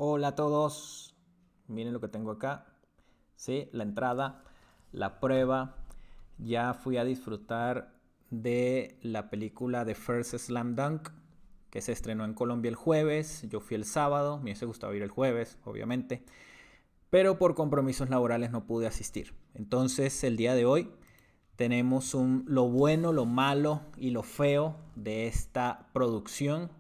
Hola a todos, miren lo que tengo acá, sí, la entrada, la prueba. Ya fui a disfrutar de la película The First Slam Dunk, que se estrenó en Colombia el jueves. Yo fui el sábado, me hubiese gustado ir el jueves, obviamente, pero por compromisos laborales no pude asistir. Entonces el día de hoy tenemos lo bueno, lo malo y lo feo de esta producción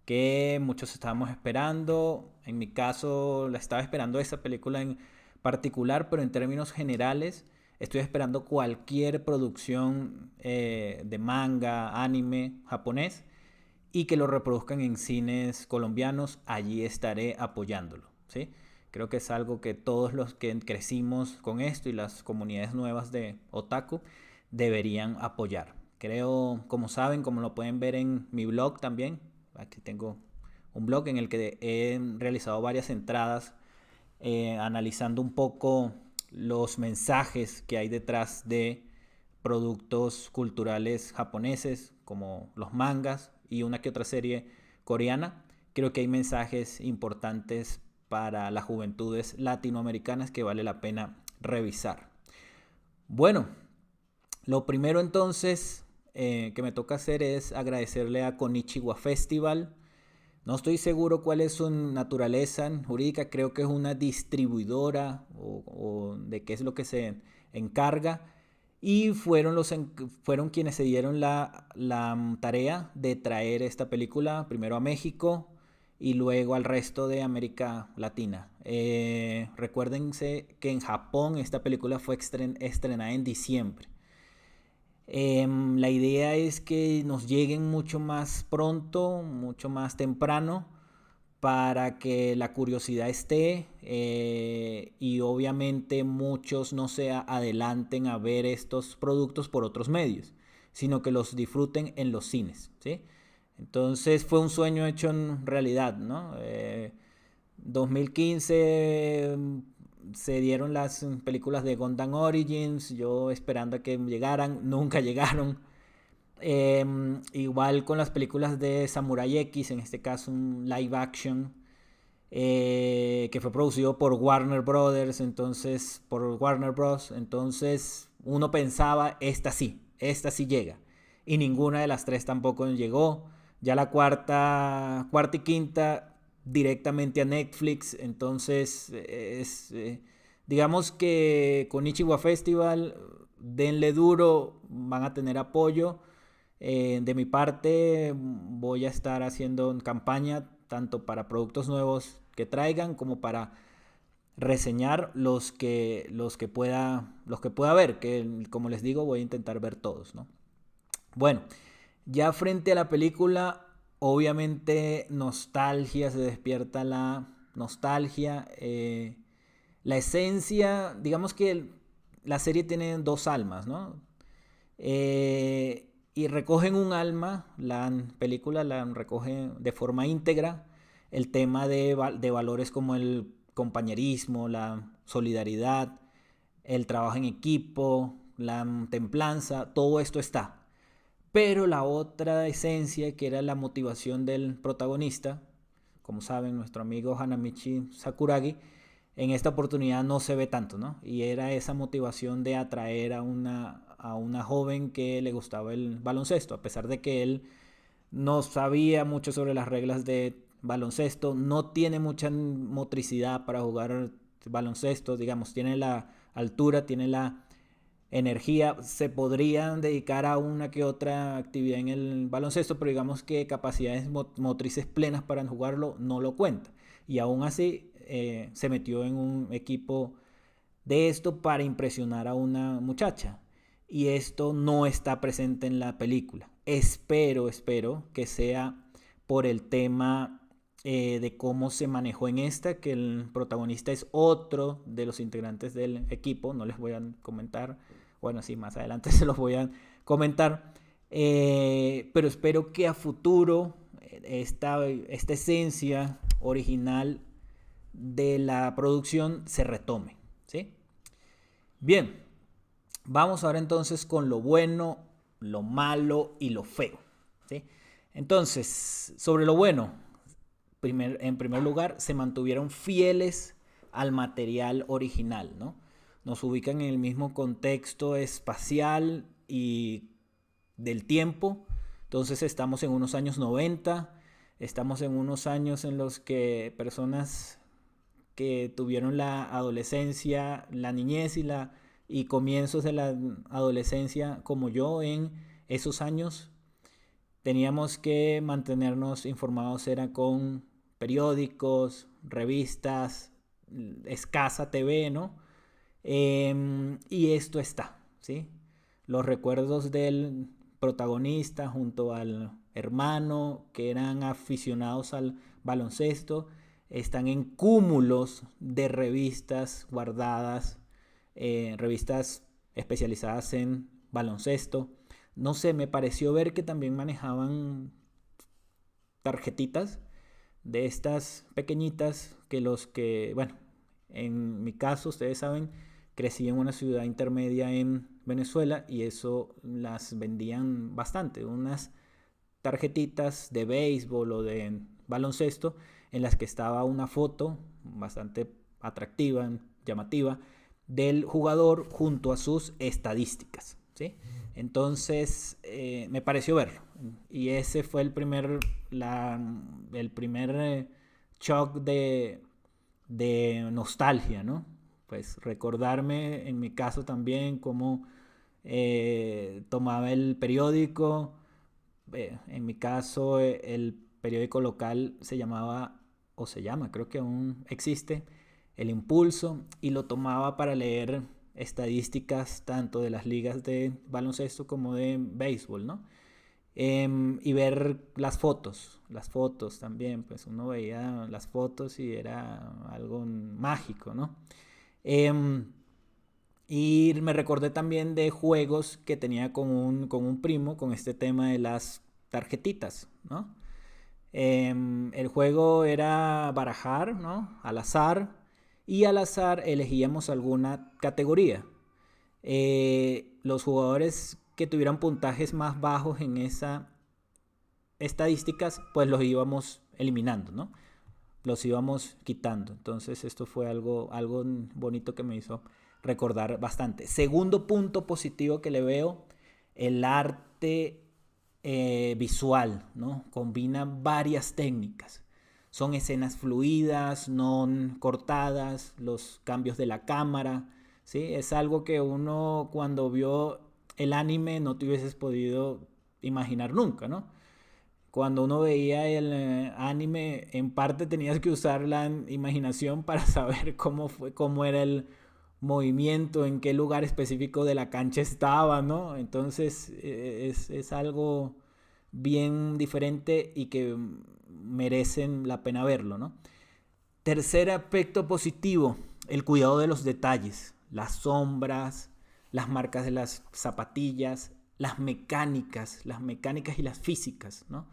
que muchos estábamos esperando. En mi caso, la estaba esperando esa película en particular, pero en términos generales, estoy esperando cualquier producción de manga, anime japonés y que lo reproduzcan en cines colombianos. Allí estaré apoyándolo, ¿sí? Creo que es algo que todos los que crecimos con esto y las comunidades nuevas de otaku deberían apoyar. Creo, como saben, como lo pueden ver en mi blog también, aquí tengo un blog en el que he realizado varias entradas analizando un poco los mensajes que hay detrás de productos culturales japoneses como los mangas y una que otra serie coreana. Creo que hay mensajes importantes para las juventudes latinoamericanas que vale la pena revisar. Bueno, lo primero entonces que me toca hacer es agradecerle a Konichiwa Festival. No estoy seguro cuál es su naturaleza jurídica, creo que es una distribuidora o de qué es lo que se encarga. Y fueron quienes se dieron la tarea de traer esta película primero a México y luego al resto de América Latina. Recuérdense que en Japón esta película fue estrenada en diciembre. La idea es que nos lleguen mucho más pronto, mucho más temprano, para que la curiosidad esté y obviamente muchos no se adelanten a ver estos productos por otros medios, sino que los disfruten en los cines, ¿sí? Entonces fue un sueño hecho en realidad, ¿no? 2015 se dieron las películas de Gundam Origins, yo esperando a que llegaran, nunca llegaron. Igual con las películas de Samurai X, en este caso un live action, que fue producido por Warner Brothers, entonces, por Warner Bros. Entonces uno pensaba, esta sí llega. Y ninguna de las tres tampoco llegó. Ya la cuarta y quinta directamente a Netflix. Entonces, digamos que con Ichiwa Festival, denle duro, van a tener apoyo. De mi parte, voy a estar haciendo campaña tanto para productos nuevos que traigan como para reseñar los que pueda ver, que como les digo, voy a intentar ver todos, ¿no? Bueno, ya frente a la película, obviamente nostalgia, se despierta la nostalgia, la esencia, digamos que la serie tiene dos almas, ¿no? Y recogen un alma, la película la recoge de forma íntegra, el tema de valores como el compañerismo, la solidaridad, el trabajo en equipo, la templanza, todo esto está. Pero la otra esencia, que era la motivación del protagonista, como saben, nuestro amigo Hanamichi Sakuragi, en esta oportunidad no se ve tanto, ¿no? Y era esa motivación de atraer a una joven que le gustaba el baloncesto, a pesar de que él no sabía mucho sobre las reglas de baloncesto, no tiene mucha motricidad para jugar baloncesto, digamos, tiene la altura, tiene la energía, se podrían dedicar a una que otra actividad en el baloncesto, pero digamos que capacidades motrices plenas para jugarlo no lo cuenta. Y aún así se metió en un equipo de esto para impresionar a una muchacha. Y esto no está presente en la película. Espero que sea por el tema de cómo se manejó en esta, que el protagonista es otro de los integrantes del equipo, no les voy a comentar, bueno, sí, más adelante se los voy a comentar, pero espero que a futuro esta esencia original de la producción se retome, ¿sí? Bien, vamos ahora entonces con lo bueno, lo malo y lo feo, ¿sí? Entonces, sobre lo bueno, en primer lugar, se mantuvieron fieles al material original, ¿no? Nos ubican en el mismo contexto espacial y del tiempo. Entonces estamos en unos años 90, estamos en unos años en los que personas que tuvieron la adolescencia, la niñez y comienzos de la adolescencia como yo en esos años, teníamos que mantenernos informados, era con periódicos, revistas, escasa TV, ¿no? Y esto está, ¿sí? Los recuerdos del protagonista junto al hermano que eran aficionados al baloncesto están en cúmulos de revistas guardadas, revistas especializadas en baloncesto. No sé, me pareció ver que también manejaban tarjetitas de estas pequeñitas bueno, en mi caso, ustedes saben, crecí en una ciudad intermedia en Venezuela y eso las vendían bastante, unas tarjetitas de béisbol o de baloncesto en las que estaba una foto bastante atractiva, llamativa, del jugador junto a sus estadísticas, ¿sí? Entonces me pareció verlo y ese fue el primer shock de nostalgia, ¿no? Pues recordarme en mi caso también cómo tomaba el periódico. En mi caso el periódico local se llamaba, o se llama, creo que aún existe, El Impulso, y lo tomaba para leer estadísticas tanto de las ligas de baloncesto como de béisbol, ¿no? Y ver las fotos también, pues uno veía las fotos y era algo mágico, ¿no? Em, y me recordé también de juegos que tenía con un primo con este tema de las tarjetitas, ¿no? El juego era barajar, ¿no? Al azar, y al azar elegíamos alguna categoría. Los jugadores que tuvieran puntajes más bajos en esas estadísticas, pues los íbamos eliminando, ¿no? Los íbamos quitando. Entonces esto fue algo bonito que me hizo recordar bastante. Segundo punto positivo que le veo, el arte visual, ¿no? Combina varias técnicas. Son escenas fluidas, no cortadas, los cambios de la cámara, ¿sí? Es algo que uno cuando vio el anime no te hubieses podido imaginar nunca, ¿no? Cuando uno veía el anime, en parte tenías que usar la imaginación para saber cómo era el movimiento, en qué lugar específico de la cancha estaba, ¿no? Entonces es algo bien diferente y que merecen la pena verlo, ¿no? Tercer aspecto positivo, el cuidado de los detalles, las sombras, las marcas de las zapatillas, las mecánicas y las físicas, ¿no?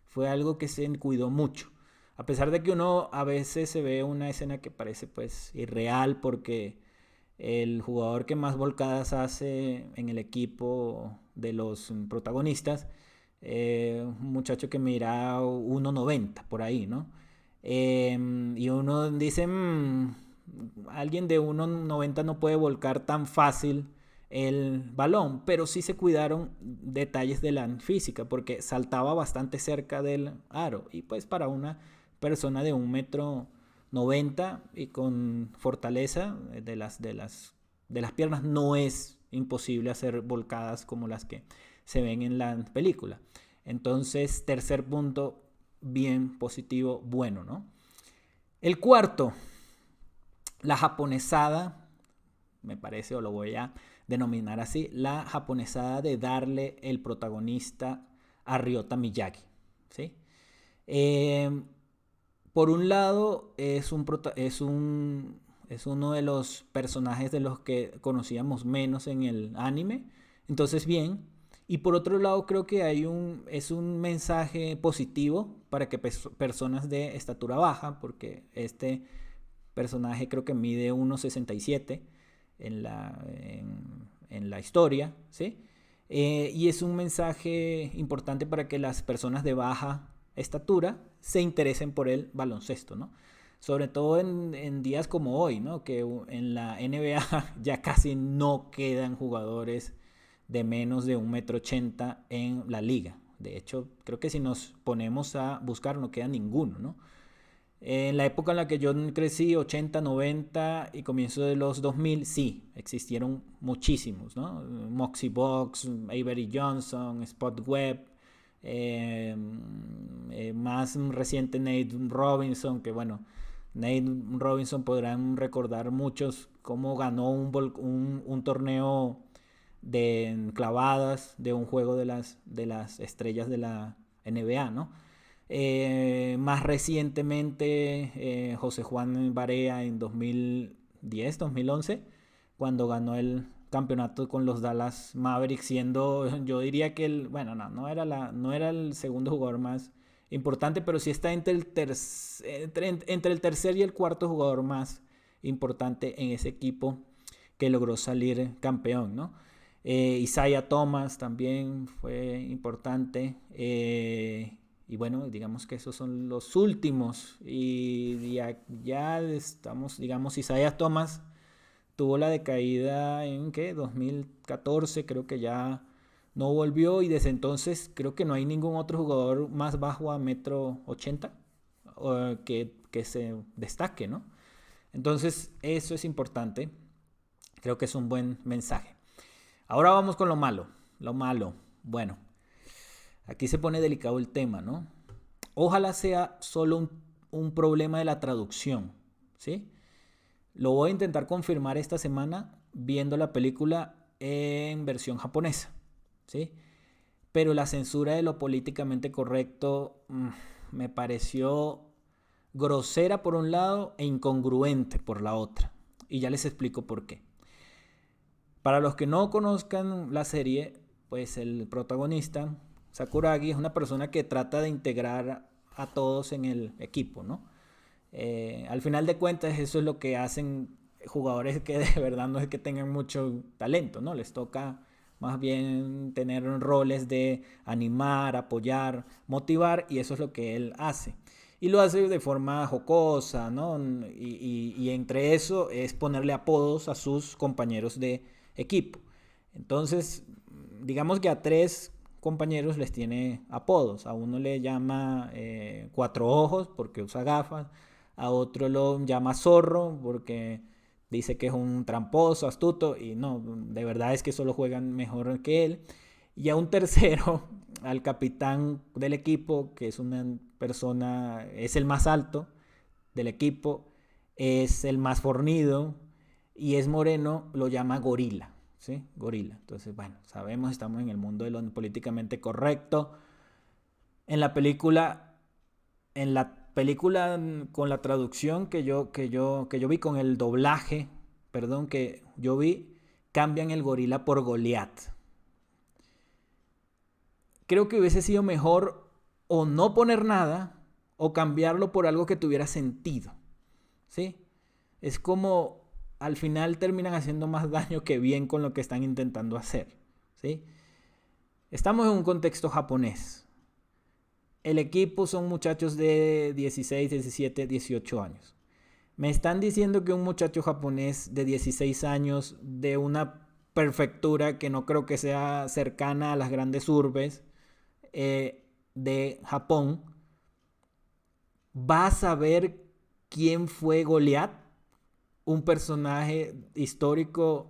Fue algo que se cuidó mucho. A pesar de que uno a veces se ve una escena que parece pues irreal porque el jugador que más volcadas hace en el equipo de los protagonistas, un muchacho que mira 1,90 por ahí, ¿no? Y uno dice, alguien de 1,90 no puede volcar tan fácil el balón, pero sí se cuidaron detalles de la física porque saltaba bastante cerca del aro y pues para una persona de 1,90 m y con fortaleza de las piernas no es imposible hacer volcadas como las que se ven en la película. Entonces, tercer punto, bien positivo, bueno, ¿no? El cuarto, la japonesada, me parece, o lo voy a denominar así, la japonesada de darle el protagonista a Ryota Miyagi, ¿sí? Por un lado, es uno de los personajes de los que conocíamos menos en el anime, entonces bien. Y por otro lado, creo que es un mensaje positivo para que personas de estatura baja, porque este personaje creo que mide 1,67 en la historia, ¿sí? Y es un mensaje importante para que las personas de baja estatura se interesen por el baloncesto, ¿no? Sobre todo en días como hoy, ¿no? Que en la NBA ya casi no quedan jugadores de menos de 1,80 m en la liga. De hecho, creo que si nos ponemos a buscar no queda ninguno, ¿no? En la época en la que yo crecí, 80, 90 y comienzo de los 2000, sí, existieron muchísimos, ¿no? Moxie Box, Avery Johnson, Spot Webb, más reciente Nate Robinson, que bueno, Nate Robinson podrán recordar muchos cómo ganó un torneo de clavadas de un juego de las estrellas de la NBA, ¿no? Más recientemente, José Juan Barea en 2010, 2011, cuando ganó el campeonato con los Dallas Mavericks, siendo, yo diría que bueno, no era el segundo jugador más importante, pero sí está entre el tercer y el cuarto jugador más importante en ese equipo que logró salir campeón, ¿no? Isaiah Thomas también fue importante. Y bueno, digamos que esos son los últimos. Y ya estamos, digamos, Isaiah Thomas tuvo la decaída en, ¿qué? 2014, creo que ya no volvió. Y desde entonces creo que no hay ningún otro jugador más bajo a 1,80 m que se destaque, ¿no? Entonces eso es importante. Creo que es un buen mensaje. Ahora vamos con lo malo. Lo malo, bueno, aquí se pone delicado el tema, ¿no? Ojalá sea solo un problema de la traducción, ¿sí? Lo voy a intentar confirmar esta semana viendo la película en versión japonesa, ¿sí? Pero la censura de lo políticamente correcto me pareció grosera por un lado e incongruente por la otra. Y ya les explico por qué. Para los que no conozcan la serie, pues el protagonista, Sakuragi, es una persona que trata de integrar a todos en el equipo, ¿no? Al final de cuentas, eso es lo que hacen jugadores que de verdad no es que tengan mucho talento, ¿no? Les toca más bien tener roles de animar, apoyar, motivar, y eso es lo que él hace. Y lo hace de forma jocosa, ¿no? Y entre eso es ponerle apodos a sus compañeros de equipo. Entonces, digamos que a 3 compañeros les tiene apodos. A uno le llama Cuatro Ojos porque usa gafas. A otro lo llama Zorro porque dice que es un tramposo, astuto. Y no, de verdad es que solo juegan mejor que él. Y a un tercero, al capitán del equipo, que es una persona, es el más alto del equipo, es el más fornido y es moreno, lo llama Gorila, ¿sí? Gorila. Entonces, bueno, sabemos, estamos en el mundo de lo políticamente correcto. En la película con la traducción que yo vi, con el doblaje, perdón, que yo vi, cambian el gorila por Goliat. Creo que hubiese sido mejor o no poner nada o cambiarlo por algo que tuviera sentido, ¿sí? Es como al final terminan haciendo más daño que bien con lo que están intentando hacer, ¿sí? Estamos en un contexto japonés. El equipo son muchachos de 16, 17, 18 años. Me están diciendo que un muchacho japonés de 16 años, de una prefectura que no creo que sea cercana a las grandes urbes de Japón, va a saber quién fue Goliat, un personaje histórico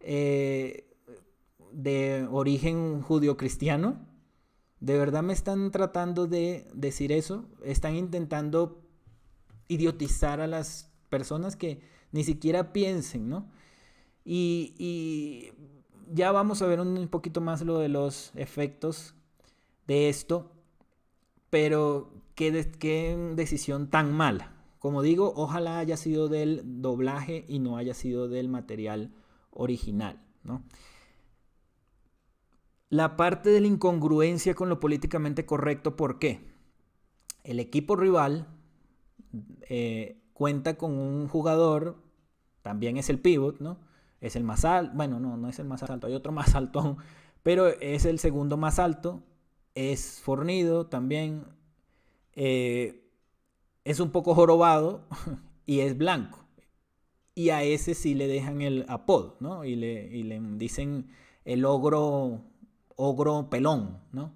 de origen judio-cristiano. ¿De verdad me están tratando de decir eso? Están intentando idiotizar a las personas que ni siquiera piensen, ¿no? Y ya vamos a ver un poquito más lo de los efectos de esto, pero qué decisión tan mala. Como digo, ojalá haya sido del doblaje y no haya sido del material original, ¿no? La parte de la incongruencia con lo políticamente correcto, ¿por qué? El equipo rival cuenta con un jugador, también es el pivot, ¿no? Es el más alto, bueno, no es el más alto, hay otro más alto, pero es el segundo más alto, es fornido también, eh, es un poco jorobado y es blanco. Y a ese sí le dejan el apodo, ¿no? Y le dicen el ogro pelón, ¿no?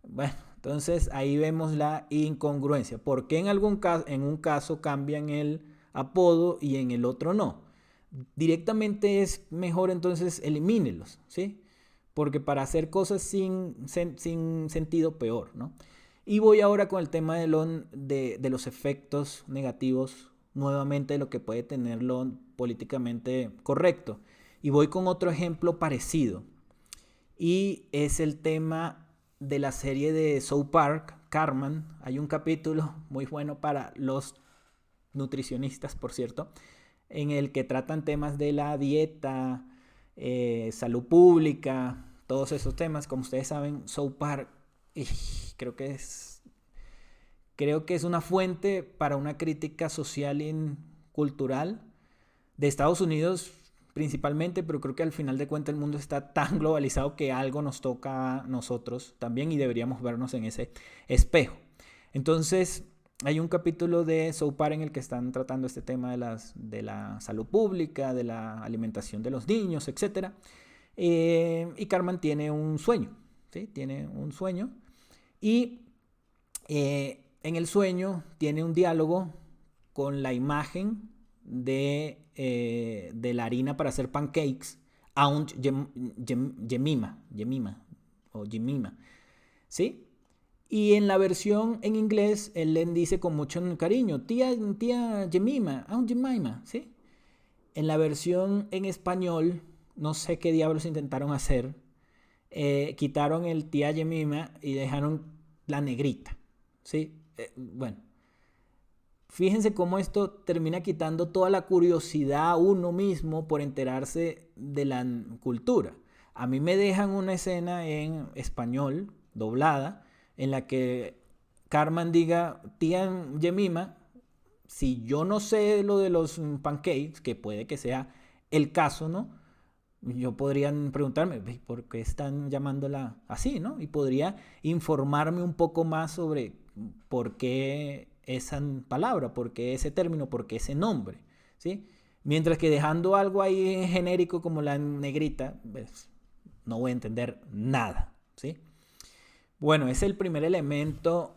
Bueno, entonces ahí vemos la incongruencia. ¿Por qué en un caso cambian el apodo y en el otro no? Directamente es mejor entonces elimínelos, ¿sí? Porque para hacer cosas sin sentido, peor, ¿no? Y voy ahora con el tema de los efectos negativos, nuevamente de lo que puede tener lo políticamente correcto. Y voy con otro ejemplo parecido. Y es el tema de la serie de South Park, Cartman. Hay un capítulo muy bueno para los nutricionistas, por cierto, en el que tratan temas de la dieta, salud pública, todos esos temas. Como ustedes saben, South Park creo que es una fuente para una crítica social y cultural de Estados Unidos principalmente, pero creo que al final de cuentas el mundo está tan globalizado que algo nos toca a nosotros también y deberíamos vernos en ese espejo. Entonces, hay un capítulo de South Park en el que están tratando este tema de la salud pública, de la alimentación de los niños, etc. Y Cartman tiene un sueño, ¿sí? Tiene un sueño y en el sueño tiene un diálogo con la imagen de la harina para hacer pancakes, Aunt Jemima, o Jemima, ¿sí? Y en la versión en inglés, él le dice con mucho cariño, tía Jemima, Aunt Jemima, ¿sí? En la versión en español, no sé qué diablos intentaron hacer, quitaron el tía Jemima y dejaron la negrita, ¿sí? Bueno, fíjense cómo esto termina quitando toda la curiosidad a uno mismo por enterarse de la cultura. A mí me dejan una escena en español, doblada, en la que Cartman diga, tía Jemima, si yo no sé lo de los pancakes, que puede que sea el caso, ¿no? Yo podría preguntarme, ¿por qué están llamándola así, ¿no? Y podría informarme un poco más sobre por qué esa palabra, por qué ese término, por qué ese nombre, ¿sí? Mientras que dejando algo ahí genérico como la negrita, pues, no voy a entender nada, ¿sí? Bueno, ese es el primer elemento,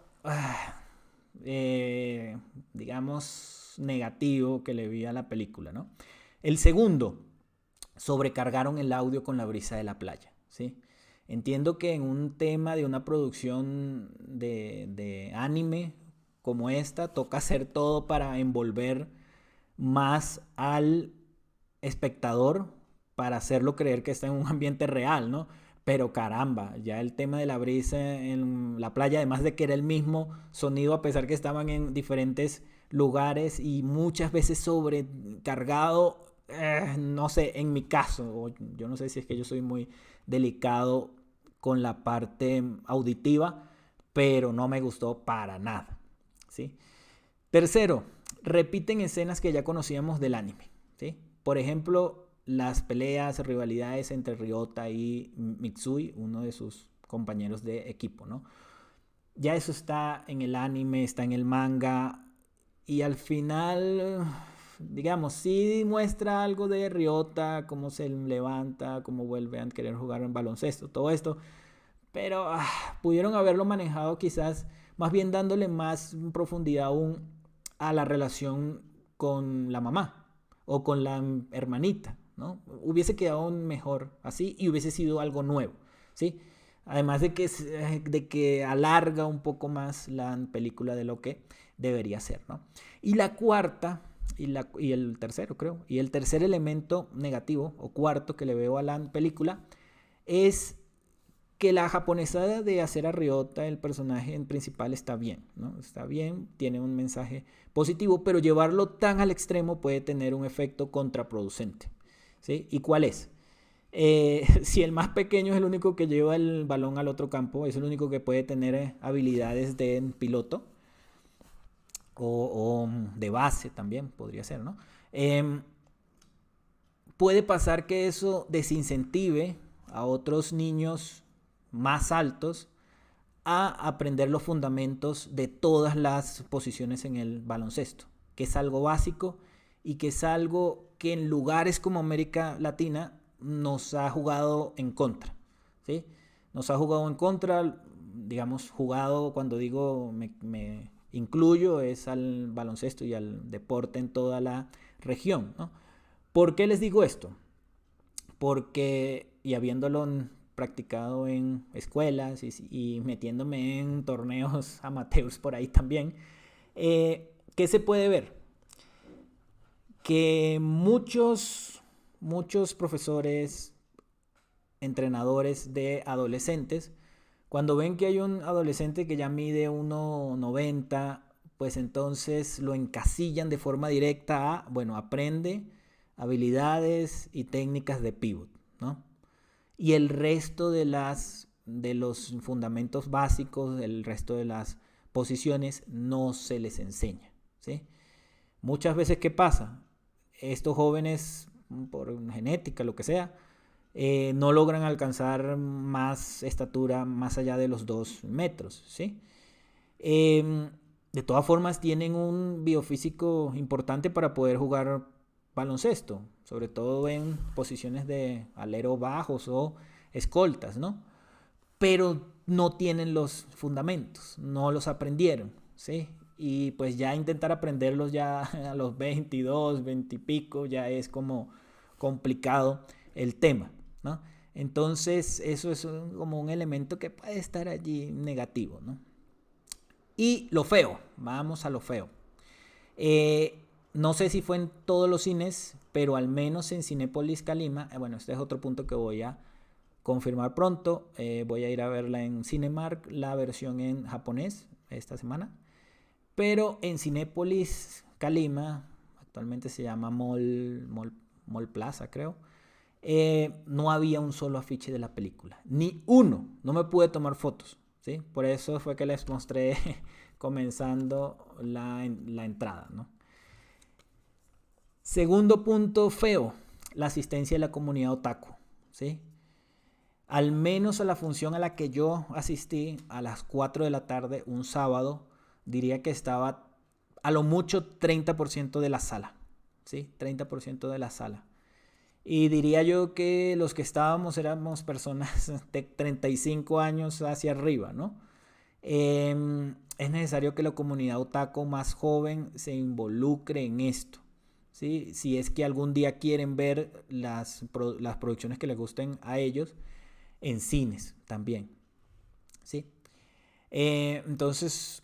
digamos, negativo que le vi a la película, ¿no? El segundo, sobrecargaron el audio con la brisa de la playa, ¿sí? Entiendo que en un tema de una producción de anime como esta, toca hacer todo para envolver más al espectador, para hacerlo creer que está en un ambiente real, ¿no? Pero caramba, ya el tema de la brisa en la playa, además de que era el mismo sonido, a pesar que estaban en diferentes lugares y muchas veces sobrecargado, no sé, en mi caso, yo no sé si es que yo soy muy delicado con la parte auditiva, pero no me gustó para nada, ¿sí? Tercero, repiten escenas que ya conocíamos del anime, ¿sí? Por ejemplo, las peleas, rivalidades entre Ryota y Mitsui, uno de sus compañeros de equipo, ¿no? Ya eso está en el anime, está en el manga y al final, digamos, sí muestra algo de Ryota, cómo se levanta, cómo vuelve a querer jugar en baloncesto, todo esto, pero pudieron haberlo manejado quizás más bien dándole más profundidad aún a la relación con la mamá o con la hermanita, ¿no? Hubiese quedado mejor así y hubiese sido algo nuevo, ¿sí? Además de que alarga un poco más la película de lo que debería ser, ¿no? Y la cuarta, y el tercero creo, y el tercer elemento negativo o cuarto que le veo a la película es que la japonesada de hacer a Ryota el personaje principal está bien, ¿no? Está bien, tiene un mensaje positivo, pero llevarlo tan al extremo puede tener un efecto contraproducente, ¿sí? ¿Y cuál es? Si el más pequeño es el único que lleva el balón al otro campo, es el único que puede tener habilidades de piloto o de base también, podría ser, ¿no? Puede pasar que eso desincentive a otros niños más altos a aprender los fundamentos de todas las posiciones en el baloncesto, que es algo básico y que es algo que en lugares como América Latina nos ha jugado en contra, ¿sí? Nos ha jugado en contra, digamos, jugado, cuando digo me incluyo, es al baloncesto y al deporte en toda la región, ¿no? ¿Por qué les digo esto? Porque, y habiéndolo practicado en escuelas y metiéndome en torneos amateurs por ahí también, ¿qué se puede ver? Que muchos profesores, entrenadores de adolescentes, cuando ven que hay un adolescente que ya mide 1,90, pues entonces lo encasillan de forma directa a, bueno, aprende habilidades y técnicas de pivot, ¿no? Y el resto de los fundamentos básicos, el resto de las posiciones no se les enseña, ¿sí? Muchas veces, ¿qué pasa? Estos jóvenes, por genética, lo que sea, no logran alcanzar más estatura más allá de los 2 metros, ¿sí? De todas formas, tienen un biofísico importante para poder jugar baloncesto, sobre todo en posiciones de alero bajos o escoltas, ¿no? Pero no tienen los fundamentos, no los aprendieron, ¿sí? Y pues ya intentar aprenderlos ya a los 22, 20 y pico, ya es como complicado el tema, ¿no? Entonces eso es como un elemento que puede estar allí negativo, ¿no? Y lo feo, vamos a lo feo. No sé si fue en todos los cines, pero al menos en Cinépolis Calima, bueno, este es otro punto que voy a confirmar pronto. Voy a ir a verla en Cinemark, la versión en japonés esta semana. Pero en Cinépolis Calima, actualmente se llama Mall Plaza, creo, no había un solo afiche de la película. Ni uno. No me pude tomar fotos, ¿sí? Por eso fue que les mostré comenzando la entrada, ¿no? Segundo punto feo, la asistencia de la comunidad otaku, ¿sí? Al menos a la función a la que yo asistí a las 4 de la tarde un sábado, diría que estaba a lo mucho 30% de la sala, ¿sí? 30% de la sala. Y diría yo que los que estábamos éramos personas de 35 años hacia arriba, ¿no? Es necesario que la comunidad otaku más joven se involucre en esto, ¿sí? Si es que algún día quieren ver las producciones que les gusten a ellos en cines también, ¿sí? Entonces,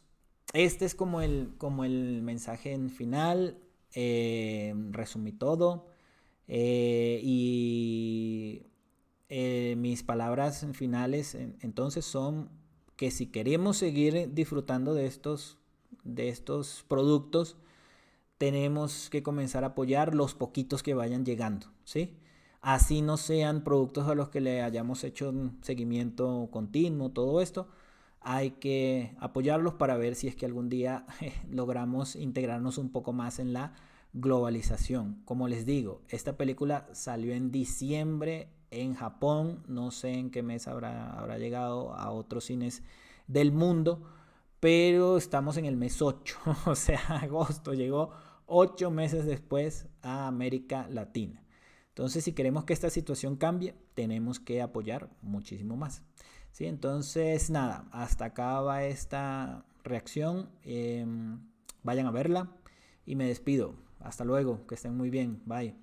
este es como el mensaje en final. Resumí todo. Mis palabras finales entonces son que si queremos seguir disfrutando de estos productos, tenemos que comenzar a apoyar los poquitos que vayan llegando, ¿sí? Así no sean productos a los que le hayamos hecho un seguimiento continuo, todo esto, hay que apoyarlos para ver si es que algún día logramos integrarnos un poco más en la globalización. Como les digo, esta película salió en diciembre en Japón, no sé en qué mes habrá llegado a otros cines del mundo, pero estamos en el mes 8, o sea, agosto, llegó 8 meses después a América Latina. Entonces, si queremos que esta situación cambie, tenemos que apoyar muchísimo más, ¿sí? Entonces, nada, hasta acá va esta reacción. Vayan a verla y me despido. Hasta luego, que estén muy bien. Bye.